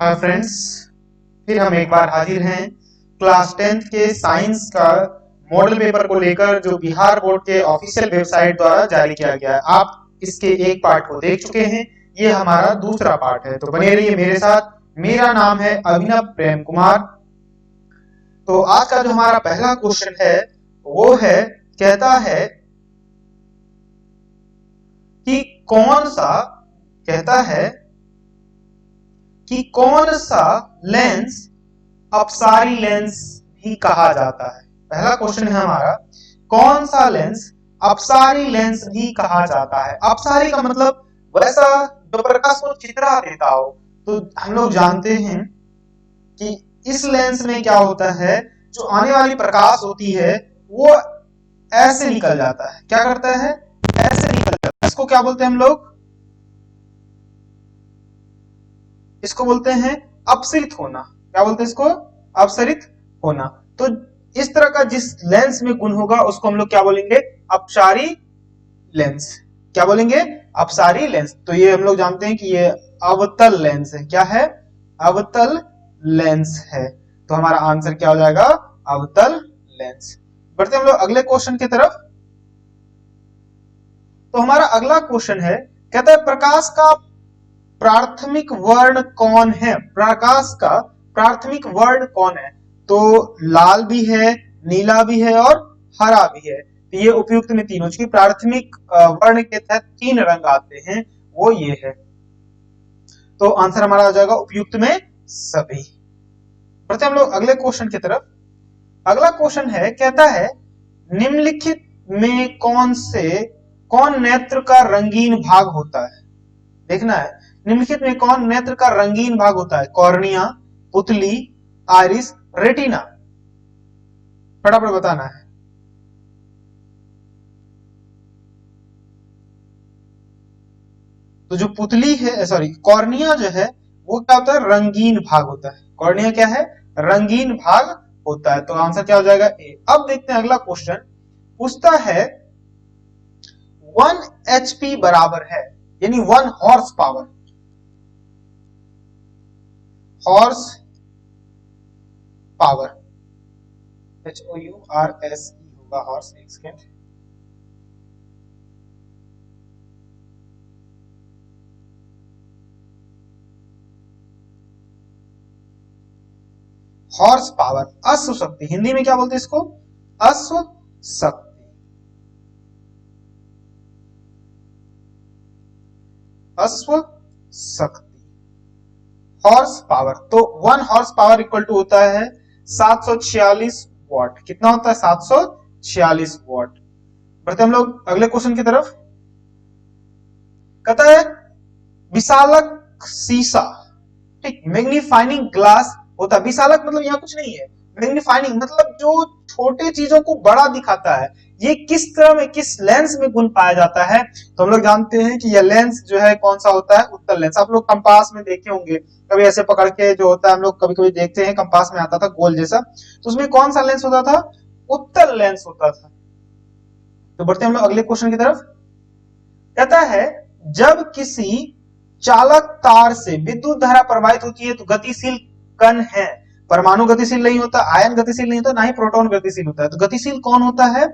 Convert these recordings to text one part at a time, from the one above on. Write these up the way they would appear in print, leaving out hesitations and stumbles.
Hi friends, फिर हम एक बार हाजिर हैं क्लास 10th के साइंस का मॉडल पेपर को लेकर, जो बिहार बोर्ड के ऑफिशियल वेबसाइट द्वारा जारी किया गया है। आप इसके एक पार्ट को देख चुके हैं, ये हमारा दूसरा पार्ट है, तो बने रहिए मेरे साथ। मेरा नाम है अभिनव प्रेम कुमार। तो आज का जो हमारा पहला क्वेश्चन है वो है, कहता है कि कौन सा कहता है कि कौन सा लेंस अपसारी लेंस भी कहा जाता है। पहला क्वेश्चन है हमारा, कौन सा लेंस अपसारी लेंस भी कहा जाता है। अपसारी का मतलब वैसा जो प्रकाश को चित्रा देता हो। तो हम लोग जानते हैं कि इस लेंस में क्या होता है, जो आने वाली प्रकाश होती है वो ऐसे निकल जाता है। क्या करता है? ऐसे निकल जाता है। इसको क्या बोलते हैं हम लोग? इसको बोलते हैं अपसरित होना। क्या बोलते हैं इसको? अपसरित होना। तो इस तरह का जिस लेंस में गुण होगा उसको हम लोग क्या बोलेंगे? अपसारी लेंस। क्या बोलेंगे? अपसारी लेंस। तो ये हम लोग जानते हैं कि ये अवतल लेंस है। क्या है? अवतल लेंस है। तो हमारा आंसर क्या हो जाएगा? अवतल लेंस। बढ़ते हम लोग अगले क्वेश्चन की तरफ। तो हमारा अगला क्वेश्चन है, कहता है प्रकाश का प्राथमिक वर्ण कौन है? प्रकाश का प्राथमिक वर्ण कौन है? तो लाल भी है, नीला भी है और हरा भी है। तो ये उपयुक्त में तीनों की प्राथमिक वर्ण के तहत तीन रंग आते हैं, वो ये है। तो आंसर हमारा आ जाएगा उपयुक्त में सभी। बढ़ते हम लोग अगले क्वेश्चन की तरफ। अगला क्वेश्चन है, कहता है निम्नलिखित में कौन नेत्र का रंगीन भाग होता है? देखना है, निम्नलिखित में कौन नेत्र का रंगीन भाग होता है? कॉर्निया, पुतली, आइरिस, रेटिना। फटाफट बताना है। तो जो पुतली है, सॉरी, कॉर्निया जो है वो क्या होता है? रंगीन भाग होता है। कॉर्निया क्या है? रंगीन भाग होता है। तो आंसर क्या हो जाएगा? ए। अब देखते हैं अगला क्वेश्चन। पूछता है 1 HP बराबर है, यानी 1 horse power. Horse power, HOURSE होगा हॉर्स। एक सेकेंड। हॉर्स पावर, अश्व शक्ति। हिंदी में क्या बोलते हैं इसको? अश्व शक्ति। अश्व शक्ति, हॉर्स पावर। तो 1 हॉर्स पावर इक्वल टू होता है 746 वॉट। कितना होता है? 746 वॉट। बढ़ते हम लोग अगले क्वेश्चन की तरफ। कहता है विशालक शीशा, ठीक, मैग्नीफाइंग ग्लास होता है। विशालक मतलब यहाँ कुछ नहीं है, मैग्नीफाइंग मतलब जो छोटे चीजों को बड़ा दिखाता है। ये किस तरह में, किस लेंस में गुण पाया जाता है? तो हम लोग जानते हैं कि यह लेंस जो है कौन सा होता है? उत्तल लेंस। आप लोग कंपास में देखे होंगे, कभी ऐसे पकड़ के जो होता है, हम लोग कभी कभी देखते हैं कंपास में आता था गोल जैसा, तो उसमें कौन सा लेंस होता था? उत्तल लेंस होता था। तो बढ़ते हम लोग अगले क्वेश्चन की तरफ। कहता है जब किसी चालक तार से विद्युत धारा प्रवाहित होती है तो गतिशील कण है। परमाणु गतिशील नहीं होता, आयन गतिशील नहीं होता, ना ही प्रोटॉन गतिशील होता है। तो गतिशील कौन होता है?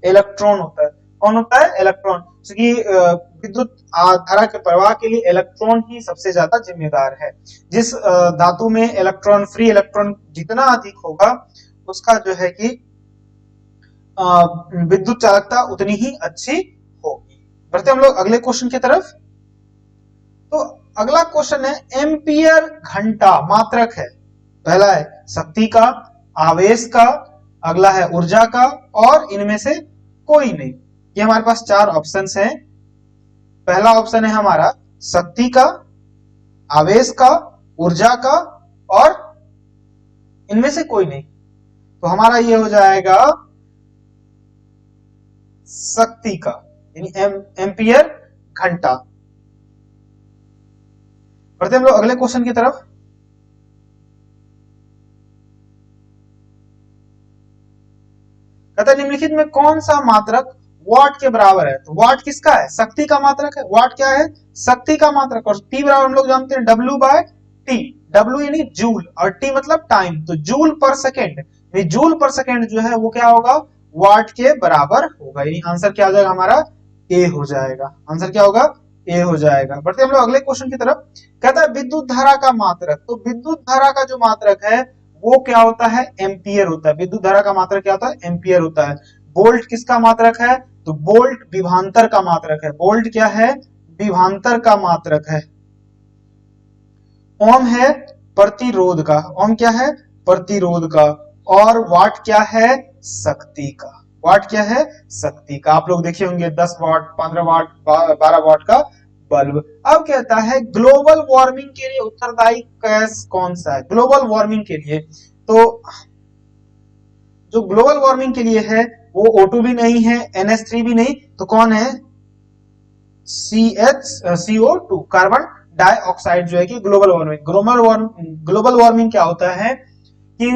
इलेक्ट्रॉन होता है। कौन होता है? इलेक्ट्रॉन। क्योंकि विद्युत धारा के प्रवाह के लिए इलेक्ट्रॉन ही सबसे ज्यादा जिम्मेदार है। जिस धातु में इलेक्ट्रॉन, फ्री इलेक्ट्रॉन जितना अधिक होगा, उसका जो है कि विद्युत चालकता उतनी ही अच्छी होगी। बढ़ते हम लोग अगले क्वेश्चन की तरफ। तो अगला क्वेश्चन है एम्पियर घंटा मात्रक है। पहला है शक्ति का, आवेश का, अगला है ऊर्जा का, और इनमें से कोई नहीं। ये हमारे पास चार ऑप्शंस हैं। पहला ऑप्शन है हमारा शक्ति का, आवेश का, ऊर्जा का, और इनमें से कोई नहीं। तो हमारा ये हो जाएगा शक्ति का, यानी एम्पियर घंटा। बढ़ते हम लोग अगले क्वेश्चन की तरफ। कहता है निम्नलिखित में कौन सा मात्रक वाट के बराबर है? तो वाट किसका है? शक्ति का मात्रक है। वाट क्या है? शक्ति का मात्रक। और P बराबर हम लोग जानते हैं W/T। W यानी जूल और T मतलब टाइम, तो जूल पर सेकेंड, जूल पर सेकेंड जो है वो क्या होगा, वाट के बराबर होगा, यानी आंसर क्या हो जाएगा हमारा, ए हो जाएगा। आंसर क्या होगा, ए हो जाएगा। बढ़ते हम लोग अगले क्वेश्चन की तरफ। कहता है विद्युत धारा का मात्रक, तो विद्युत धारा का जो मात्रक है वो क्या होता है, एम्पियर होता है। विद्युत धारा का मात्रक क्या होता है, एम्पियर होता है। वोल्ट किसका मात्रक है, तो वोल्ट विभवांतर का मात्रक है। वोल्ट क्या है, विभवांतर का मात्रक है। ओम है प्रतिरोध का, ओम क्या है, प्रतिरोध का। और वाट क्या है, शक्ति का। वाट क्या है, शक्ति का। आप लोग देखे होंगे 10 वाट, 15 वाट, 12 वाट का बल्ब। अब कहता है ग्लोबल वार्मिंग के लिए उत्तरदायी गैस कौन सा है। ग्लोबल वार्मिंग के लिए, तो जो ग्लोबल वार्मिंग के लिए है वो O2 भी नहीं है, NH3 भी नहीं, तो कौन है, CO2, कार्बन डाइऑक्साइड जो है कि ग्लोबल वार्मिंग। ग्लोबल वार्मिंग क्या होता है कि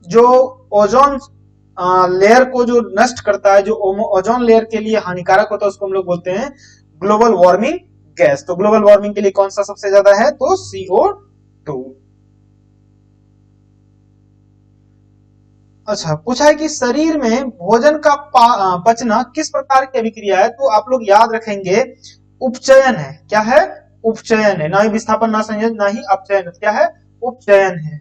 जो ओजोन लेयर को जो नष्ट करता है, जो ओजोन लेयर के लिए हानिकारक होता है, उसको हम लोग बोलते हैं ग्लोबल वार्मिंग गैस। तो ग्लोबल वार्मिंग के लिए कौन सा सबसे ज्यादा है, तो CO2। अच्छा, पूछा है कि शरीर में भोजन का पचना किस प्रकार की अभिक्रिया है, तो आप लोग याद रखेंगे उपचयन है। क्या है, उपचयन है, ना ही विस्थापन, ना संयोजन, ना ही अपचयन। क्या है, उपचयन है,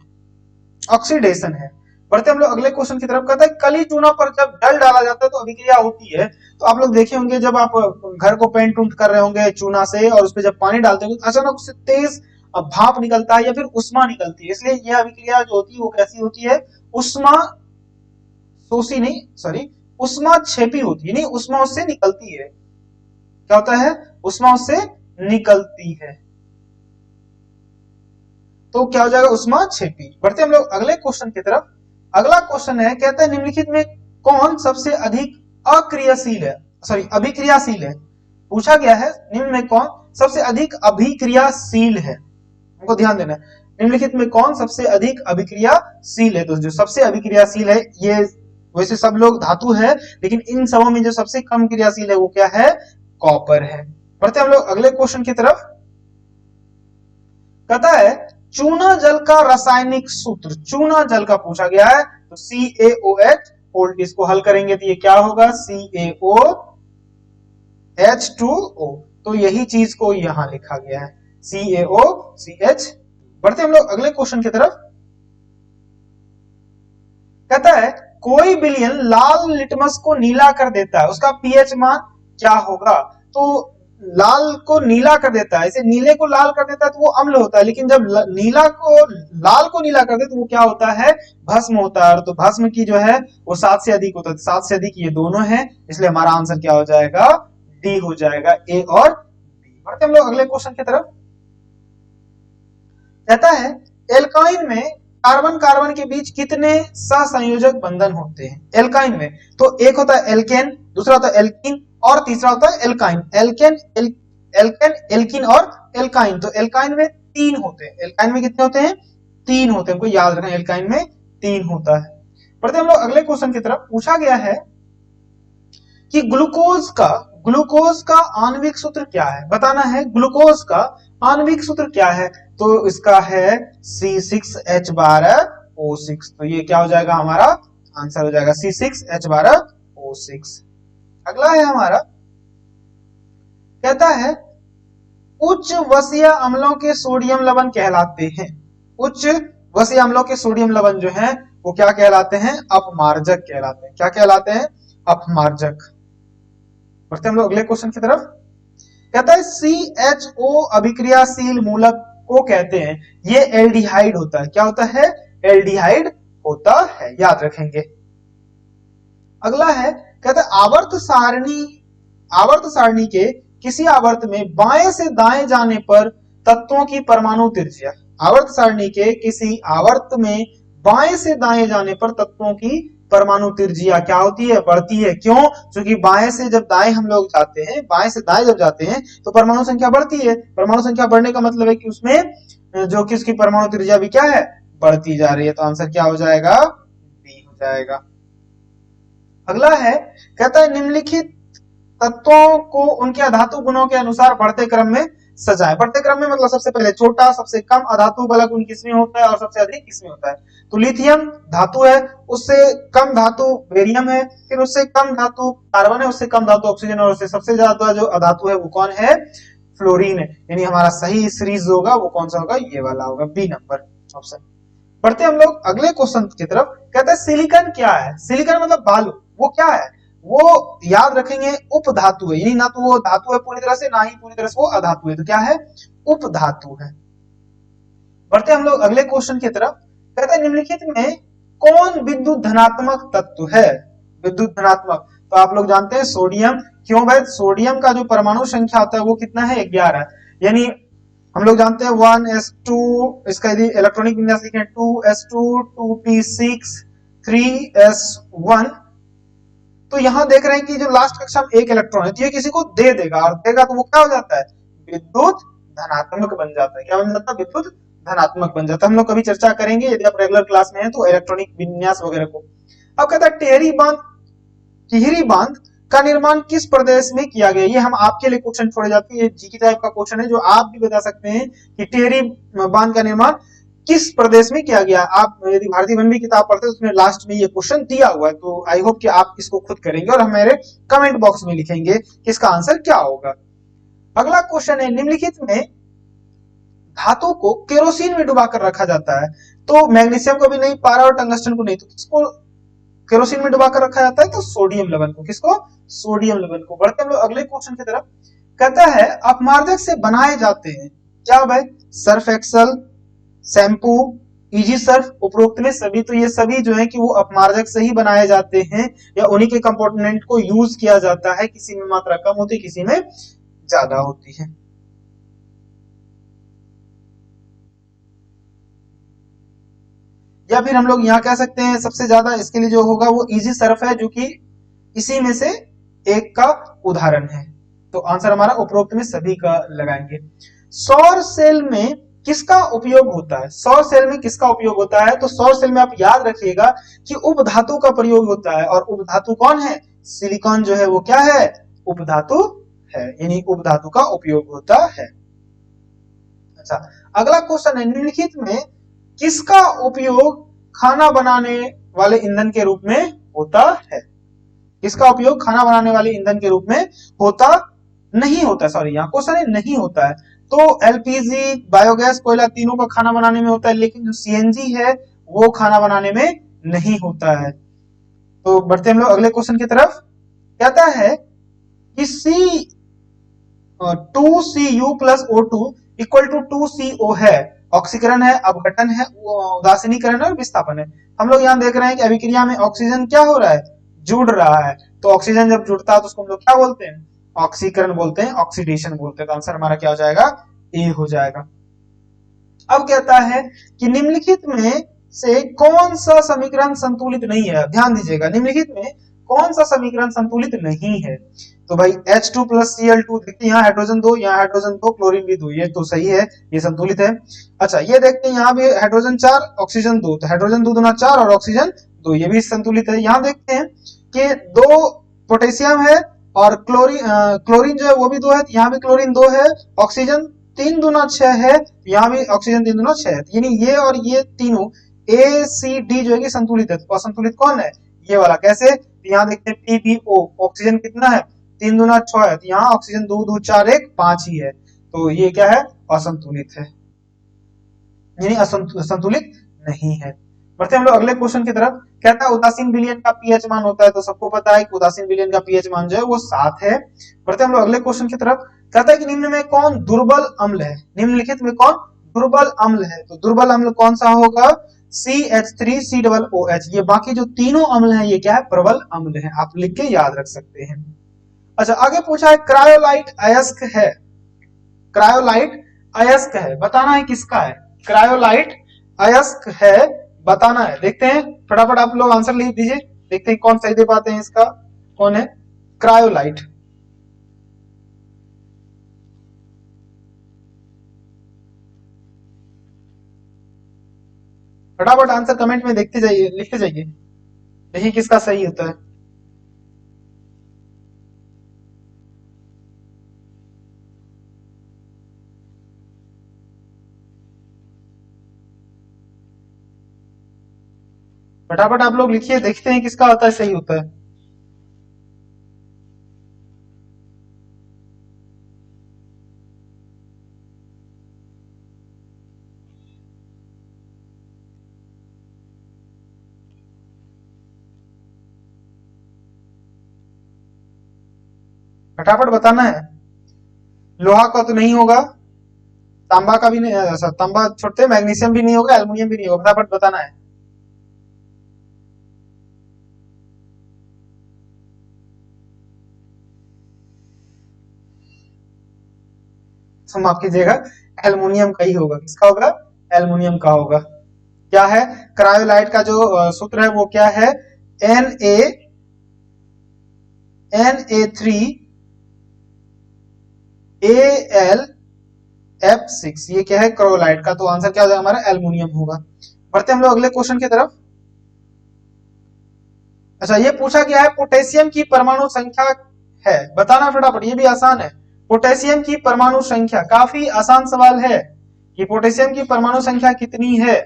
ऑक्सीडेशन है। बढ़ते हम लोग अगले क्वेश्चन की तरफ। कहता है कली चूना पर जब डल डाला जाता है तो अभिक्रिया होती है। तो आप लोग देखे होंगे जब आप घर को पेंट उंट कर रहे होंगे चूना से, और उसपे जब पानी डालते होंगे अचानक उससे तेज भाप निकलता है या फिर उष्मा निकलती है, इसलिए यह अभिक्रिया जो होती है वो कैसी होती है, उष्मा शोषी नहीं, सॉरी, उष्मा छेपी होती है, नहीं उष्मा उससे निकलती है। क्या होता है, उष्मा उससे निकलती है, तो क्या हो जाएगा, उष्मा छेपी। बढ़ते हम लोग अगले क्वेश्चन की तरफ। अगला क्वेश्चन है, कहता है निम्नलिखित में कौन सबसे अधिक अक्रियाशील है, सॉरी अभिक्रियाशील है। पूछा गया है निम्न में कौन सबसे अधिक अभिक्रियाशील है, हमको ध्यान देना है। निम्नलिखित में कौन सबसे अधिक अभिक्रियाशील है, तो जो सबसे अभिक्रियाशील है, ये वैसे सब लोग धातु है, लेकिन इन सबों में जो सबसे कम क्रियाशील है वो क्या है, कॉपर है। बढ़ते हम लोग अगले क्वेश्चन की तरफ। कहता है चूना जल का रासायनिक सूत्र, चूना जल का पूछा गया है, तो CaOH, उल्ट इसको हल करेंगे तो ये क्या होगा, CaOH2O। तो यही चीज को यहां लिखा गया है, CaOCH। बढ़ते हम लोग अगले क्वेश्चन की तरफ। कहता है कोई विलयन लाल लिटमस को नीला कर देता है, उसका पीएच मान क्या होगा। तो लाल को नीला कर देता है, इसे नीले को लाल कर देता है तो वो अम्ल होता है, लेकिन जब नीला को लाल को नीला कर दे तो वो क्या होता है, भस्म होता है। तो भस्म की जो है वो 7 से अधिक होता है, 7 से अधिक ये दोनों है, इसलिए हमारा आंसर क्या हो जाएगा, डी हो जाएगा, ए और बी। बढ़ते हम लोग अगले क्वेश्चन की तरफ। कहता है एल्काइन में कार्बन कार्बन के बीच कितने सहसंयोजक बंधन होते हैं एल्काइन में, तो एक होता है एल्केन, दूसरा होता है एल्कीन, और तीसरा होता है एल्काइन। एल्केन, एल्केन, एल्कीन और एल्काइन। तो एल्काइन में 3 होते हैं, एल्काइन में कितने होते हैं, 3 होते हैं, हमको याद रखना, एल्काइन में 3 होता है। बढ़ते हम लोग अगले क्वेश्चन की तरफ। पूछा गया है कि ग्लूकोज का आणविक सूत्र क्या है, बताना है ग्लूकोज का आणविक सूत्र क्या है, तो इसका है C6H12O6। तो ये क्या हो जाएगा, हमारा आंसर हो जाएगा C6H12O6। अगला है हमारा, कहता है उच्च वसीय अम्लों के सोडियम लवण कहलाते हैं। उच्च वसीय अम्लों के सोडियम लवण जो है वो क्या कहलाते हैं, अपमार्जक कहलाते हैं। क्या कहलाते हैं, अपमार्जक। बढ़ते हम लोग अगले क्वेश्चन की तरफ। कहता है CHO अभिक्रियाशील मूलक को कहते हैं, ये एल्डिहाइड होता है। क्या होता है, एल्डिहाइड होता है, याद रखेंगे। अगला है, कहता है आवर्त सारणी के किसी आवर्त में बाएं से दाएं जाने पर तत्वों की परमाणु त्रिज्या, आवर्त सारणी के किसी आवर्त में बाएं से दाएं जाने पर तत्वों की परमाणु त्रिज्या क्या होती है, बढ़ती है। क्यों, क्योंकि बाएं से जब दाएं हम लोग जाते हैं, बाएं से दाएं जब जाते हैं तो परमाणु संख्या बढ़ती है। परमाणु संख्या बढ़ने का मतलब है कि उसमें जो कि उसकी परमाणु त्रिज्या भी क्या है, बढ़ती जा रही है। तो आंसर क्या हो जाएगा, बी हो जाएगा। अगला है, कहता है निम्नलिखित तत्वों को उनके धातु गुणों के अनुसार बढ़ते क्रम में सजाएं। बढ़ते क्रम में मतलब सबसे पहले छोटा, सबसे कम अधातु वाला गुण किसमें होता है और सबसे अधिक किसमें होता है। तो लिथियम धातु है, उससे कम धातु बेरियम है, फिर उससे कम धातु कार्बन है, उससे कम धातु ऑक्सीजन, और उससे सबसे ज्यादा जो अधातु है वो कौन है, फ्लोरीन है। यानी हमारा सही सीरीज होगा वो कौन सा होगा, ये वाला होगा, बी नंबर ऑप्शन। बढ़ते हम लोग अगले क्वेश्चन की तरफ। कहते हैं सिलिकॉन क्या है। सिलिकॉन मतलब बालू, वो क्या है, वो याद रखेंगे उप धातु है, यानी ना तो वो धातु है पूरी तरह से, ना ही पूरी तरह से वो अधातु है, तो क्या है, उप धातु है। बढ़ते हम लोग अगले क्वेश्चन की तरफ। कहते हैं निम्नलिखित में कौन विद्युत धनात्मक तत्व है। विद्युत धनात्मक, तो आप लोग जानते हैं सोडियम। क्यों भाई, सोडियम का जो परमाणु संख्या होता है वो कितना है, 11। यानी हम लोग जानते हैं 1s2, इसका यदि इलेक्ट्रॉनिक विन्यास लिखें 2s2 2p6 3s1। तो यहां देख रहे हैं कि जो लास्ट कक्षा में एक इलेक्ट्रॉन है तो ये किसी को दे देगा, और देगा तो वो क्या हो जाता है, विद्युत धनात्मक बन जाता है। क्या बन जाता है, विद्युत धनात्मक बन जाता है। हम लोग कभी चर्चा करेंगे यदि आप रेगुलर क्लास में हैं तो इलेक्ट्रॉनिक विन्यास वगैरह को। अब कहता है टिहरी बांध, टिहरी बांध का निर्माण किस प्रदेश में किया गया। ये हम आपके लिए क्वेश्चन छोड़े जाते हैं, जीके टाइप का क्वेश्चन है जो आप भी बता सकते हैं कि टिहरी बांध का निर्माण किस प्रदेश में किया गया। आप यदि भारतीय वन की किताब पढ़ते हैं तो उसमें लास्ट में ये क्वेश्चन दिया हुआ है, तो आई होप कि आप इसको खुद करेंगे और हमारे कमेंट बॉक्स में लिखेंगे कि इसका आंसर क्या होगा। अगला क्वेश्चन है निम्नलिखित में धातु को केरोसिन में डुबाकर रखा जाता है। तो मैग्नीशियम को भी नहीं, पारा और टंगस्टन को नहीं, तो किसको केरोसिन में डुबाकर रखा जाता है, तो सोडियम लवण को। किसको, सोडियम लवण को। बढ़ते हम लोग अगले क्वेश्चन की तरफ। कहता है अपमार्जक से बनाए जाते हैं क्या भाई, Surf Excel, shampoo, easy Surf, उपरोक्त में सभी। तो ये सभी जो है कि वो अपमार्जक से ही बनाए जाते हैं, या उन्हीं के कंपोनेंट को यूज किया जाता है। किसी में मात्रा कम होती है, किसी में ज्यादा होती है। या फिर हम लोग यहाँ कह सकते हैं सबसे ज्यादा इसके लिए जो होगा वो इजी सर्फ है, जो कि इसी में से एक का उदाहरण है। तो आंसर हमारा उपरोक्त में सभी का लगाएंगे। सौर सेल में किसका उपयोग होता है। सौर सेल में किसका उपयोग होता है, तो सौर सेल में आप याद रखिएगा कि उपधातु का प्रयोग होता है, और उपधातु कौन है, सिलिकॉन जो है वो क्या है, उपधातु है, यानी उपधातु का उपयोग होता है। अच्छा, अगला क्वेश्चन है निम्नलिखित में किसका उपयोग खाना बनाने वाले ईंधन के रूप में होता है। किसका उपयोग खाना बनाने वाले ईंधन के रूप में होता नहीं होता, सॉरी यहाँ क्वेश्चन है नहीं होता है। तो एलपीजी, बायोगैस, कोयला तीनों का खाना बनाने में होता है, लेकिन जो सीएनजी है वो खाना बनाने में नहीं होता है। तो बढ़ते हम लोग अगले क्वेश्चन की तरफ। कहता है कि C2Cu plus O2 equal to 2CO है। ऑक्सीकरण है, अपघटन है, उदासीनीकरण है और विस्थापन है। हम लोग यहाँ देख रहे हैं कि अभिक्रिया में ऑक्सीजन क्या हो रहा है, जुड़ रहा है। तो ऑक्सीजन जब जुड़ता है तो उसको हम लोग क्या बोलते हैं, ऑक्सीकरण बोलते हैं, ऑक्सीडेशन बोलते हैं। तो आंसर हमारा क्या हो जाएगा, ए हो जाएगा। अब कहता है कि निम्नलिखित में से कौन सा समीकरण संतुलित नहीं है। ध्यान दीजिएगा, निम्नलिखित में कौन सा समीकरण संतुलित नहीं है। तो भाई H2 प्लस Cl2, देखते हैं यहाँ हाइड्रोजन 2, यहाँ हाइड्रोजन 2, क्लोरीन भी 2, ये तो सही है, ये संतुलित है। अच्छा, ये देखते हैं यहाँ भी हाइड्रोजन 4, ऑक्सीजन 2, तो हाइड्रोजन 2 दूना 4 और ऑक्सीजन 2, ये भी संतुलित है। यहाँ देखते हैं कि 2 पोटेशियम है और क्लोरीन जो है वो भी 2 है, यहाँ भी क्लोरीन 2 है, ऑक्सीजन 3 दूना 6 है, यहाँ भी ऑक्सीजन 3 दूना 6 है। यानी ये और ये तीनों ए सी डी जो है कि संतुलित है। तो असंतुलित कौन है, ये वाला। कैसे, यहाँ देखते हैं PbO, ऑक्सीजन कितना है, 3 दूना 6 है, तो यहाँ ऑक्सीजन 2 2 4 1 5 ही है। तो ये क्या है, असंतुलित है, यानी असंतुलित नहीं है। बढ़ते हम लोग अगले क्वेश्चन की तरफ। कहता है उदासीन विलयन का पीएच मान होता है, तो सबको पता है कि उदासीन विलयन का पीएच मान जो है वो 7 है। बढ़ते हम लोग अगले क्वेश्चन की तरफ। कहता है कि निम्न में कौन दुर्बल अम्ल है। निम्नलिखित में कौन दुर्बल अम्ल है, तो दुर्बल अम्ल कौन सा होगा, CH3COOH। ये बाकी जो तीनों अम्ल हैं ये क्या है, प्रबल अम्ल है। आप लिख के याद रख सकते हैं। अच्छा, आगे पूछा है क्रायोलाइट अयस्क है। क्रायोलाइट अयस्क है, बताना है किसका है, क्रायोलाइट अयस्क है, बताना है। देखते हैं फटाफट आप लोग आंसर लिख दीजिए, देखते हैं कौन सही दे पाते हैं इसका। कौन है क्रायोलाइट, फटाफट आंसर कमेंट में देखते जाइए, लिखते जाइए, देखिए किसका सही होता है। फटाफट आप लोग लिखिए, देखते हैं किसका होता है सही होता है। फटाफट बताना है। लोहा का तो नहीं होगा, तांबा का भी नहीं, तांबा छोड़ते, मैग्नीशियम भी नहीं होगा, एल्युमिनियम भी नहीं होगा, फटाफट बताना है। तो माफ कीजिएगा, एल्युमिनियम का ही होगा। किसका होगा? एल्युमिनियम का होगा। क्या है? क्रायोलाइट का जो सूत्र है वो क्या है? Na3 Al F6, ये क्या है? क्रायोलाइट का। तो आंसर क्या हो जाएगा हमारा? एल्युमिनियम होगा। बढ़ते हम लोग अगले क्वेश्चन की तरफ। अच्छा, ये पूछा गया है पोटेशियम की परमाणु संख्या है, बताना फटाफट। ये भी आसान है। पोटेशियम की परमाणु संख्या, काफी आसान सवाल है कि पोटेशियम की परमाणु संख्या कितनी है।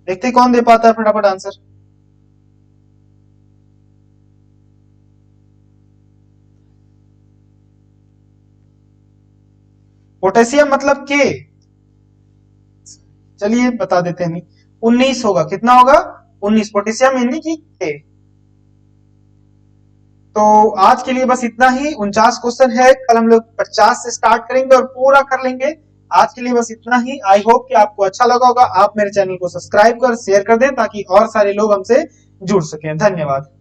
देखते कौन दे पाता है फटाफट आंसर। पोटेशियम मतलब के, चलिए बता देते हैं। 19 होगा। कितना होगा? 19। पोटेशियम यानी कि के। तो आज के लिए बस इतना ही। 49 क्वेश्चन है, कल हम लोग 50 से स्टार्ट करेंगे और पूरा कर लेंगे। आज के लिए बस इतना ही। आई होप कि आपको अच्छा लगा होगा। आप मेरे चैनल को सब्सक्राइब कर शेयर कर दें ताकि और सारे लोग हमसे जुड़ सकें। धन्यवाद।